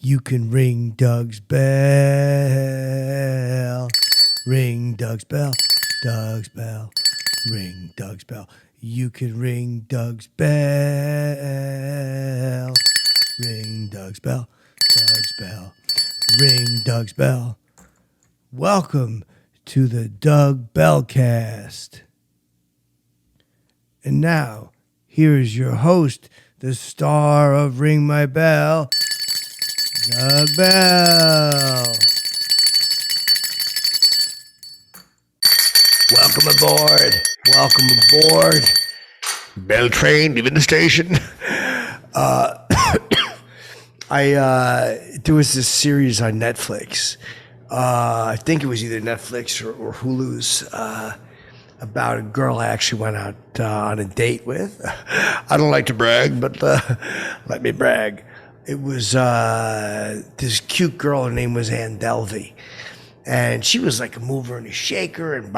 You can ring Doug's bell. Ring Doug's bell. Doug's bell. Ring Doug's bell. You can ring Doug's bell. Ring Doug's bell. Doug's bell. Ring Doug's bell. Welcome to the Doug Bellcast. And now, here is your host, the star of Ring My Bell, Doug Bell. Welcome aboard. Welcome aboard. Bell train, leaving the station. There was this series on Netflix. I think it was either Netflix or Hulu's, about a girl I actually went out on a date with. I don't like to brag, but let me brag. It was this cute girl. Her name was Anna Delvey. And she was like a mover and a shaker and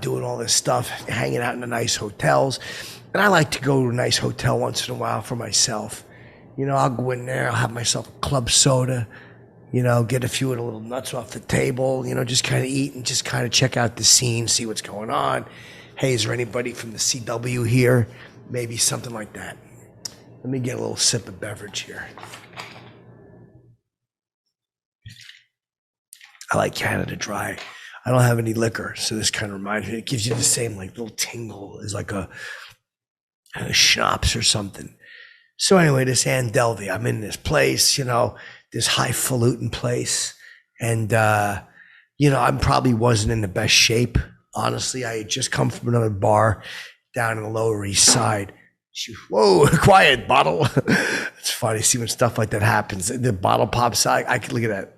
doing all this stuff, hanging out in the nice hotels. And I like to go to a nice hotel once in a while for myself. You know, I'll go in there, I'll have myself a club soda, you know, get a few of the little nuts off the table, you know, just kind of eat and just kind of check out the scene, see what's going on. Hey, is there anybody from the CW here? Maybe something like that. Let me get a little sip of beverage here. I like Canada Dry. I don't have any liquor, so this kind of reminds me. It gives you the same like little tingle as like a schnapps or something. So anyway, this Anna Delvey, I'm in this place, you know, this highfalutin place, and you know, I probably wasn't in the best shape. Honestly, I had just come from another bar down in the Lower East Side. Whoa, quiet, bottle. It's funny, see when stuff like that happens. The bottle pops out. I can look at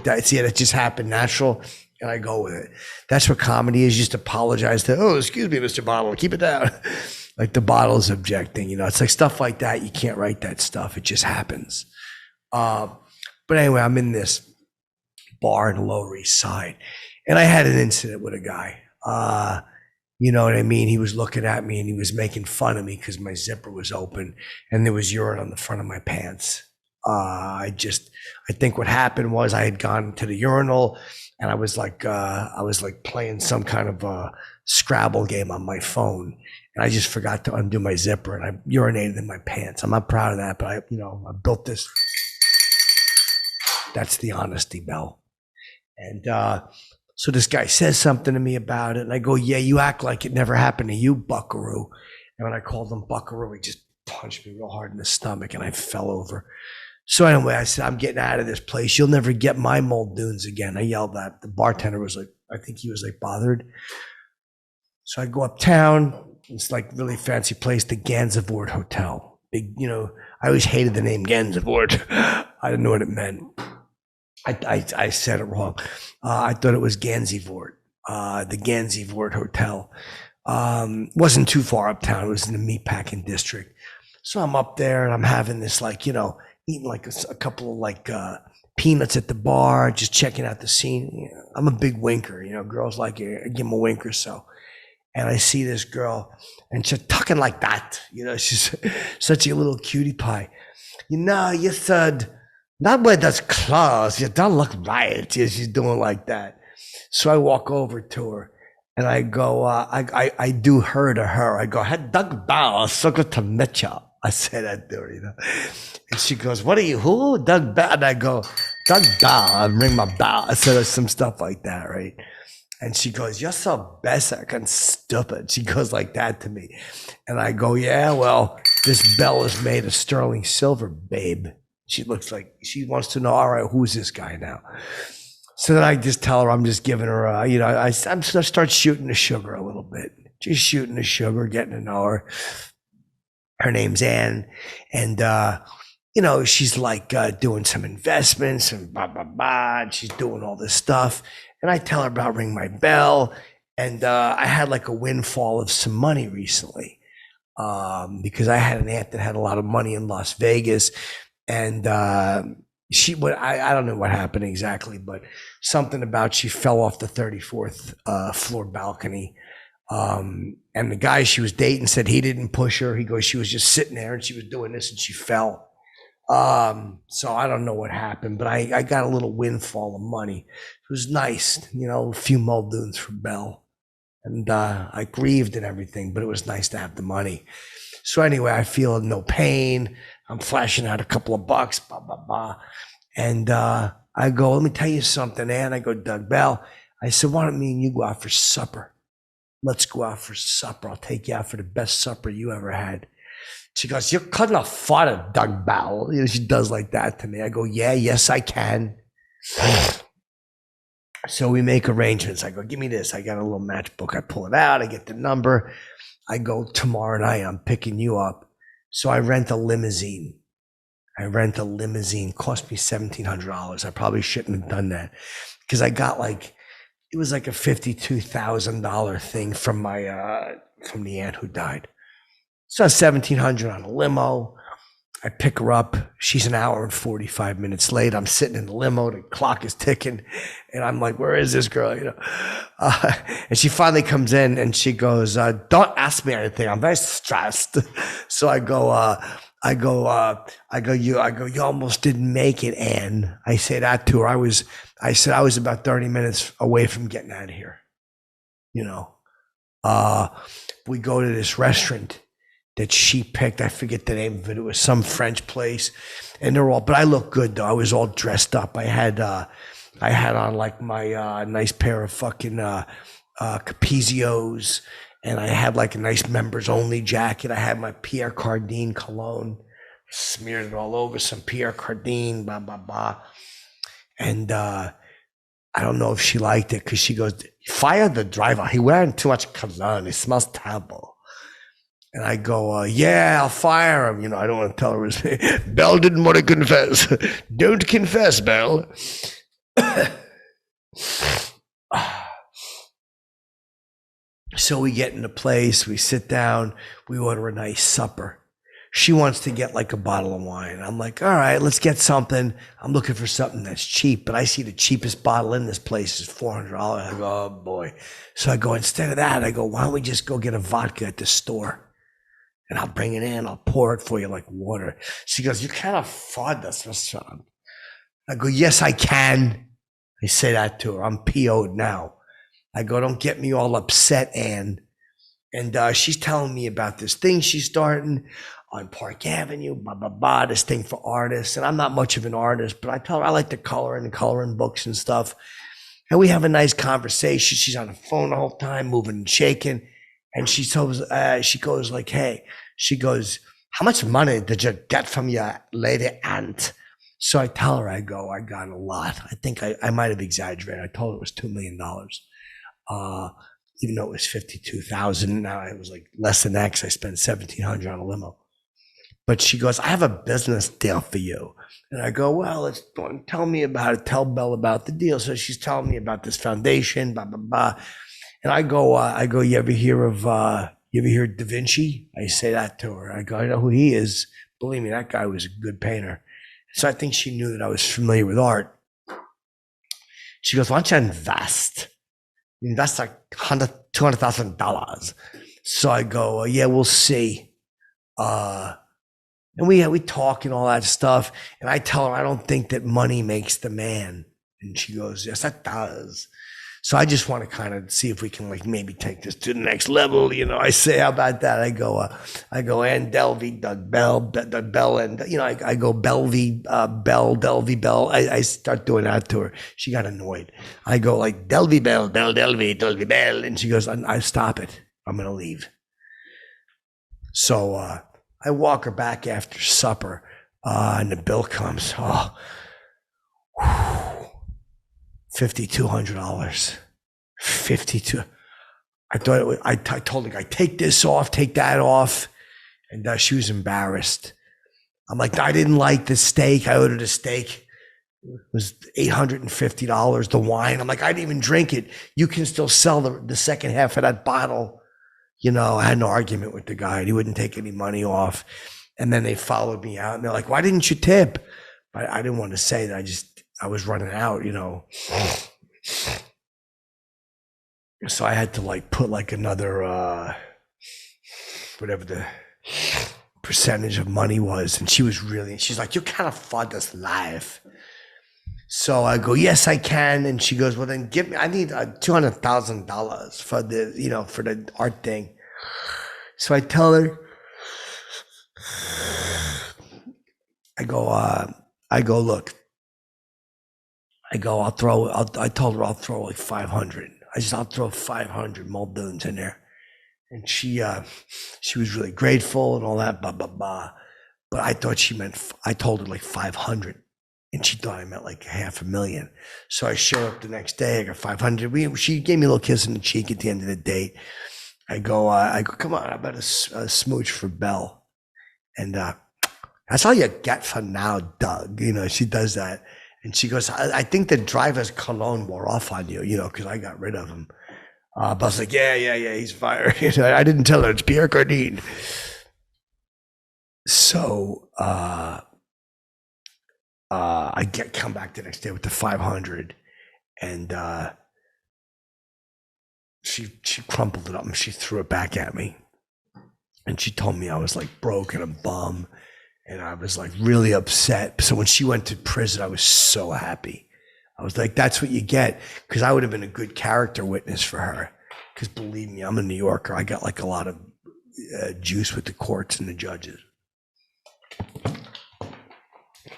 that. See it just happened natural, and I go with it. That's what comedy is. You just apologize to, oh, excuse me, Mr. Bottle, keep it down. Like the bottle's objecting, you know, it's like stuff like that. You can't write that stuff. It just happens. But anyway, I'm in this bar in the Lower East Side, and I had an incident with a guy. You know what I mean? He was looking at me and he was making fun of me because my zipper was open and there was urine on the front of my pants. I think what happened was I had gone to the urinal and I was like playing some kind of a Scrabble game on my phone, and I just forgot to undo my zipper and I urinated in my pants. I'm not proud of that, but I built this. That's the honesty bell. And so this guy says something to me about it, and I go, yeah, you act like it never happened to you, buckaroo. And when I called him buckaroo, he just punched me real hard in the stomach and I fell over. So anyway, I said, I'm getting out of this place. You'll never get my Muldoons again. I yelled at the bartender. Was like, I think he was like bothered. So I go uptown. It's like really fancy place, the Gansevoort Hotel. Big, you know, I always hated the name Gansevoort. I didn't know what it meant. I said it wrong. I thought it was Gansevoort, the Gansevoort Hotel. Wasn't too far uptown. It was in the meatpacking district. So I'm up there and I'm having this, like, you know, eating like a couple of like peanuts at the bar, just checking out the scene. You know, I'm a big winker, you know, girls like it, I give them a wink or so. And I see this girl and she's talking like that, you know, she's such a little cutie pie. You know, you said, not wear those clothes, you don't look right. She's doing like that. So I walk over to her and I go, I do her to her. I go, hey, Doug Bell, so good to meet you. I said that to her, you know. And she goes, what are you, who? Doug Bell? And I go, Doug Bell, I ring my bell. I said some stuff like that, right? And she goes, you're so basic and stupid. She goes like that to me. And I go, yeah, well, this bell is made of sterling silver, babe. She looks like, she wants to know, all right, who's this guy now? So then I just tell her, I'm just giving her, I start shooting the sugar a little bit. Just shooting the sugar, getting to know her. Her name's Ann. And, you know, she's like doing some investments and and she's doing all this stuff. And I tell her about Ring My Bell. And I had like a windfall of some money recently because I had an aunt that had a lot of money in Las Vegas. And I don't know what happened exactly, but something about she fell off the 34th floor balcony. And the guy she was dating said he didn't push her. He goes, she was just sitting there and she was doing this and she fell. So I don't know what happened, but I got a little windfall of money. It was nice, a few muldoons for Bell. And I grieved and everything, but it was nice to have the money. So anyway, I feel no pain. I'm flashing out a couple of bucks, blah, blah, blah. And I go, let me tell you something, Ann. I go, Doug Bell. I said, why don't me and you go out for supper? Let's go out for supper. I'll take you out for the best supper you ever had. She goes, you're cutting a fodder, Doug Bell. She does like that to me. I go, yes, I can. So we make arrangements. I go, give me this. I got a little matchbook. I pull it out. I get the number. I go, tomorrow night, I'm picking you up. So I rent a limousine. Cost me $1,700. I probably shouldn't have done that because I got it was like a $52,000 thing from from the aunt who died. So $1,700 on a limo. I pick her up. She's an hour and 45 minutes late. I'm sitting in the limo. The clock is ticking. And I'm like, where is this girl? And she finally comes in and she goes, don't ask me anything. I'm very stressed. So I go, you almost didn't make it, Ann. I say that to her. I said I was about 30 minutes away from getting out of here. We go to this restaurant that she picked. I forget the name of it. It was some French place, and but I look good though. I was all dressed up. I had on my nice pair of fucking Capizios, and I had a nice members only jacket. I had my Pierre Cardin cologne, smeared it all over, some Pierre Cardin, blah blah blah. And I don't know if she liked it because she goes, fire the driver. He wearing too much cologne. It smells terrible. And I go, yeah, I'll fire him. I don't want to tell her it was me. Bell didn't want to confess. Don't confess, Bell. So we get in the place, we sit down, we order a nice supper. She wants to get a bottle of wine. I'm like, all right, let's get something. I'm looking for something that's cheap, but I see the cheapest bottle in this place is $400. I go, oh boy. So I go, instead of that, I go, why don't we just go get a vodka at the store? And I'll bring it in, I'll pour it for you like water. She goes, you can't afford this restaurant. I go, yes, I can. I say that to her. I'm PO'd now. I go, don't get me all upset, Ann. And she's telling me about this thing she's starting on Park Avenue, blah, blah, blah, this thing for artists. And I'm not much of an artist, but I tell her I like to color and coloring books and stuff. And we have a nice conversation. She's on the phone the whole time, moving and shaking. And she goes, hey, she goes, how much money did you get from your lady aunt? So I tell her, I got a lot. I think I might have exaggerated. I told her it was $2 million. Even though it was 52,000. Now it was less than that because I spent 1,700 on a limo. But she goes, I have a business deal for you. And I go, well, tell me about it. Tell Belle about the deal. So she's telling me about this foundation, blah, blah, blah. And I go, you ever hear of Da Vinci? I say that to her. I go, I know who he is. Believe me, that guy was a good painter. So I think she knew that I was familiar with art. She goes, why don't you invest? Invest $200,000. So I go, yeah, we'll see. And we talk and all that stuff. And I tell her, I don't think that money makes the man. And she goes, yes, that does. So I just want to kind of see if we can maybe take this to the next level. I say, how about that? I go, Anna Delvey, Doug Bell, and I go Delvey, Bell. I start doing that to her. She got annoyed. I go Delvey, Delvey, Bell, and she goes, I stop it. I'm gonna leave. So I walk her back after supper, and the bill comes. Oh. $5,200. 52. I thought I told the guy, take this off, take that off. And she was embarrassed. I'm like, I didn't like the steak. I ordered a steak. It was $850. The wine. I'm like, I didn't even drink it. You can still sell the second half of that bottle. I had an argument with the guy and he wouldn't take any money off. And then they followed me out and they're like, why didn't you tip? But I didn't want to say that. I was running out, So I had to put another, whatever the percentage of money was. And she's like, you can't afford this life. So I go, yes, I can. And she goes, well, then I need $200,000 for for the art thing. So I tell her, I go, look, I told her I'll throw like 500. I'll throw 500 muldoons in there. And she was really grateful and all that, blah, blah, blah. But I thought I told her like 500. And she thought I meant like $500,000. So I show up the next day, I got 500. She gave me a little kiss on the cheek at the end of the date. I go, come on, I bet a smooch for Belle. And that's all you get for now, Doug. She does that. And she goes, I think the driver's cologne wore off on you, because I got rid of him. But I was like, yeah, he's fired. I didn't tell her it's Pierre Cardin. So I come back the next day with the 500, and she crumpled it up and she threw it back at me. And she told me I was like broke and a bum. And I was like really upset. So when she went to prison, I was so happy. I was like, that's what you get. Because I would have been a good character witness for her. Because believe me, I'm a New Yorker. I got like a lot of juice with the courts and the judges.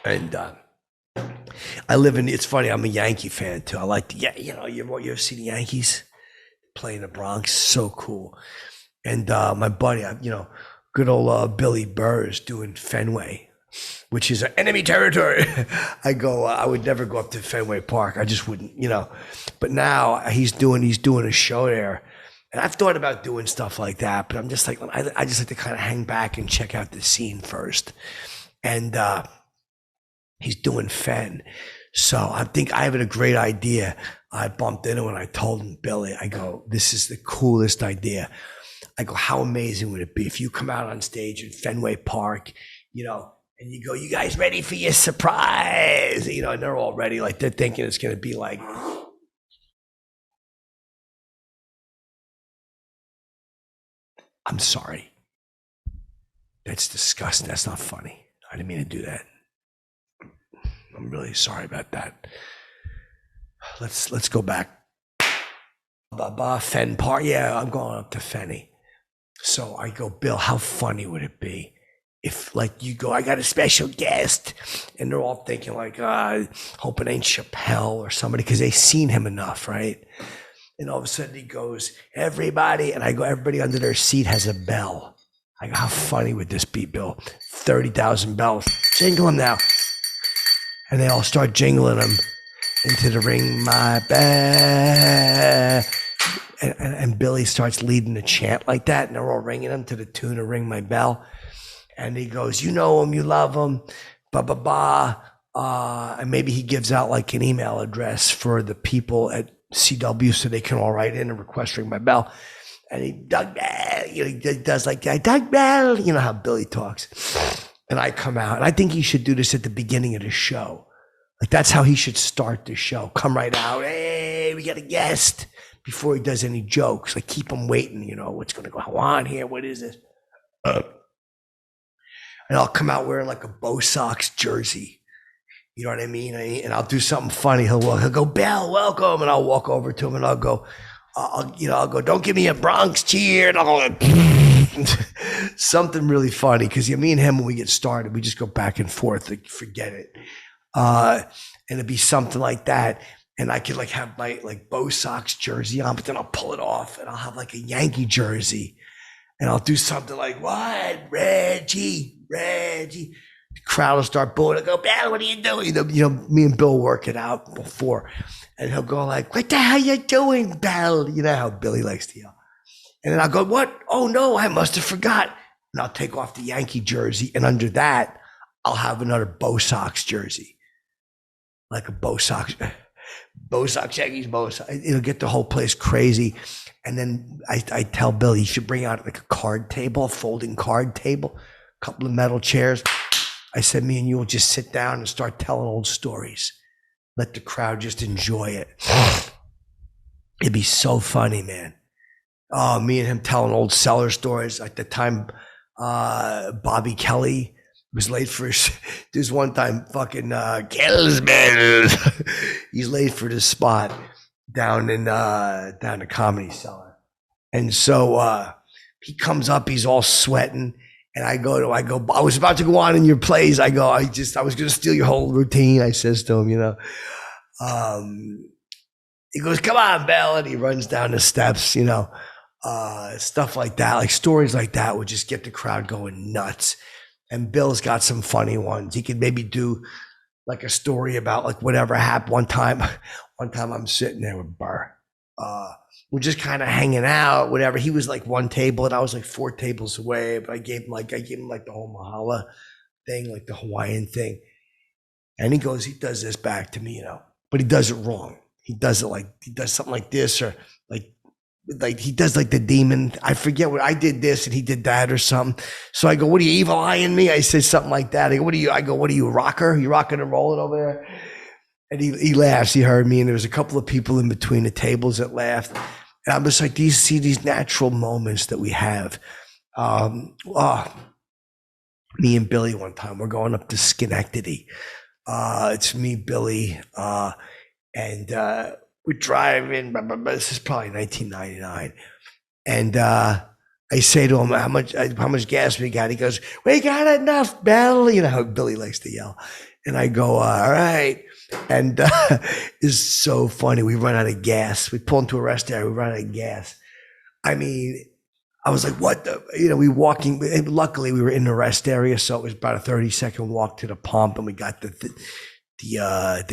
And it's funny, I'm a Yankee fan too. I like you ever see the Yankees play in the Bronx? So cool. And my buddy, good old Billy Burr is doing Fenway, which is enemy territory. I go, I would never go up to Fenway Park. I just wouldn't, But now he's doing a show there. And I've thought about doing stuff like that, but I'm just like, I just like to kind of hang back and check out the scene first. And he's doing Fen. So I think I have a great idea. I bumped into him and I told him, Billy, I go, this is the coolest idea. I go, how amazing would it be if you come out on stage in Fenway Park, and you go, you guys ready for your surprise? And they're all ready. Like they're thinking it's going to be like, I'm sorry. That's disgusting. That's not funny. I didn't mean to do that. I'm really sorry about that. Let's go back. Fen Park. Yeah, I'm going up to Fenny. So I go, Bill, how funny would it be if like you go, I got a special guest, and they're all thinking like, hope it ain't Chappelle or somebody, because they've seen him enough, right? And all of a sudden he goes, everybody, and I go, everybody under their seat has a bell. I go, how funny would this be, Bill? 30,000 bells. Jingle them now. And they all start jingling them into the ring my bell. And Billy starts leading the chant like that, and they're all ringing them to the tune of Ring My Bell. And he goes, you know him, you love him, and maybe he gives out like an email address for the people at CW so they can all write in and request Ring My Bell. And he, Doug Bell, he does like that, Doug Bell, how Billy talks. And I come out, and I think he should do this at the beginning of the show. Like that's how he should start the show. Come right out, hey, we got a guest. Before he does any jokes, like keep him waiting, what's going to go on here? What is this? And I'll come out wearing like a Bo Sox jersey. You know what I mean? And I'll do something funny. He'll go, Bell, welcome. And I'll walk over to him and I'll go, I'll go, don't give me a Bronx cheer. And I'll go, something really funny. Cause me and him, when we get started, we just go back and forth, like forget it. And it'd be something like that. And I could like have my like Bo Sox jersey on, but then I'll pull it off and I'll have like a Yankee jersey, and I'll do something like, what? Reggie. The crowd will start booing. I'll go, Bill, what are you doing? Me and Bill work it out before, and he'll go like, what the hell you doing, Bill? You know how Billy likes to yell. And then I'll go, what? Oh no, I must have forgot. And I'll take off the Yankee jersey, and under that, I'll have another Bo Sox jersey, like a Bo Sox. Bo Sox, Yankees, Bo Sox. It'll get the whole place crazy. And then I tell Bill he should bring out like a card table, a folding card table, a couple of metal chairs. I said, me and you will just sit down and start telling old stories. Let the crowd just enjoy it. It'd be so funny, man. Oh, me and him telling old cellar stories. Like the time Bobby Kelly was late for his, this one time fucking Kells bells. He's late for this spot down in the Comedy Cellar. And so he comes up, he's all sweating. And I was about to go on in your plays. I was going to steal your whole routine. I says to him, he goes, come on, Bell. And he runs down the steps, stuff like that. Like stories like that would just get the crowd going nuts. And Bill's got some funny ones. He could maybe do like a story about like whatever happened one time. One time I'm sitting there with Burr. We're just kind of hanging out, whatever. He was like one table and I was like 4 tables away, but I gave him like the whole Mahala thing, like the Hawaiian thing. And he does this back to me, but he does it wrong. He does something like this, or like he does like the demon. I forget what I did this and he did that or something. So I go, what are you, evil eyeing me? I said something like that. I go, what are you, a rocker? You rocking and rolling over there? And he laughs. He heard me, and there was a couple of people in between the tables that laughed. And I'm just like, these natural moments that we have. Me and Billy one time, we're going up to Schenectady. It's me, Billy, and we're driving. This is probably 1999. And I say to him, how much gas we got? He goes, we got enough, Bell. You know how Billy likes to yell. And I go, all right. And it's so funny. We run out of gas. We pull into a rest area. We run out of gas. I mean, I was like, what the, we walking. Luckily, we were in the rest area. So it was about a 30-second walk to the pump. And we got the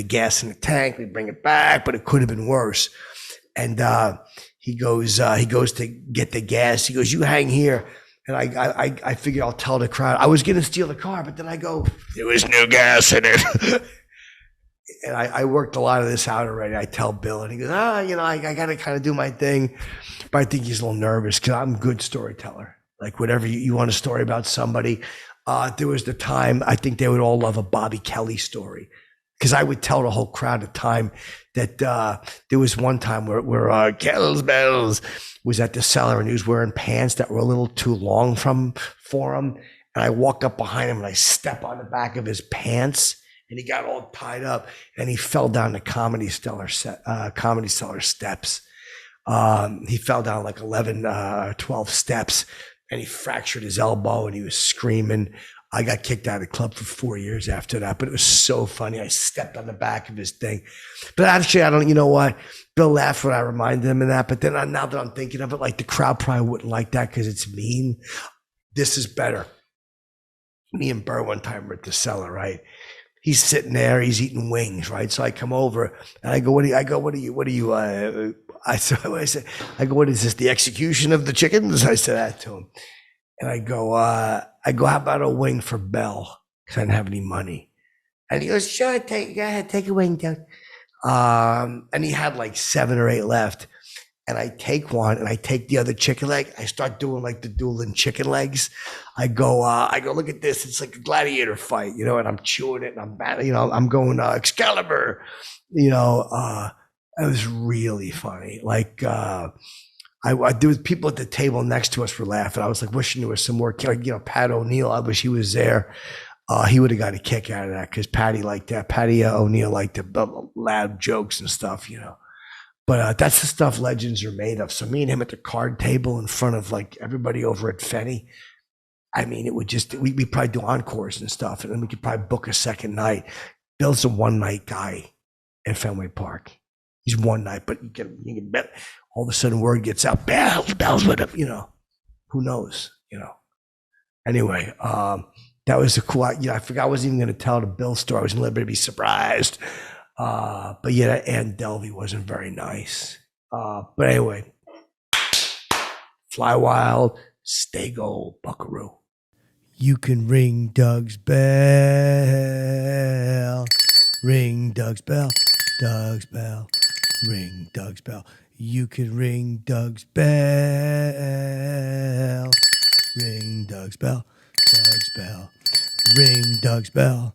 gas in the tank. We bring it back, but it could have been worse. And he goes to get the gas. He goes, you hang here. And I figured I'll tell the crowd. I was going to steal the car, but then I go, there was no gas in it. And I worked a lot of this out already. I tell Bill, and he goes, I got to kind of do my thing. But I think he's a little nervous because I'm a good storyteller. Like whatever you want a story about somebody. There was the time, I think they would all love a Bobby Kelly story. Because I would tell the whole crowd at the time that there was one time where Kells Bells was at the cellar and he was wearing pants that were a little too long for him. And I walk up behind him and I step on the back of his pants. And he got all tied up, and he fell down the Comedy Cellar steps. He fell down like 11, 12 steps, and he fractured his elbow, and he was screaming. I got kicked out of the club for 4 years after that, but it was so funny. I stepped on the back of his thing. But actually, you know what? Bill laughed when I reminded him of that. But then now that I'm thinking of it, like the crowd probably wouldn't like that because it's mean. This is better. Me and Burr one time were at the cellar, right? He's sitting there, he's eating wings, right? So I come over and I go, what is this, the execution of the chickens? I said that to him. And I go, how about a wing for Bell? Because I didn't have any money. And he goes, sure, go ahead, take a wing, dude. And he had like 7 or 8 left. And I take one and I take the other chicken leg. I start doing like the dueling chicken legs. I go, look at this. It's like a gladiator fight, and I'm chewing it and I'm battling, I'm going, Excalibur, it was really funny. Like, there was people at the table next to us were laughing. I was like wishing there was some more, Pat O'Neill. I wish he was there. He would have got a kick out of that because Patty liked that. Patty O'Neill liked the loud jokes and stuff, But that's the stuff legends are made of. So me and him at the card table in front of like everybody over at Fenny. I mean, it would just, we probably do encores and stuff. And then we could probably book a second night. Bill's a one-night guy at Fenway Park. He's one night, but you can bet all of a sudden word gets out. Bell's with him, who knows, Anyway, that was a cool, I forgot I wasn't even going to tell the Bill story. I was going to let everybody be surprised. But yeah, Anna Delvey wasn't very nice. But anyway, fly wild, stay gold, buckaroo. You can ring Doug's bell. Ring Doug's bell. Doug's bell. Ring Doug's bell. You can ring Doug's bell. Ring Doug's bell. Doug's bell. Ring Doug's bell.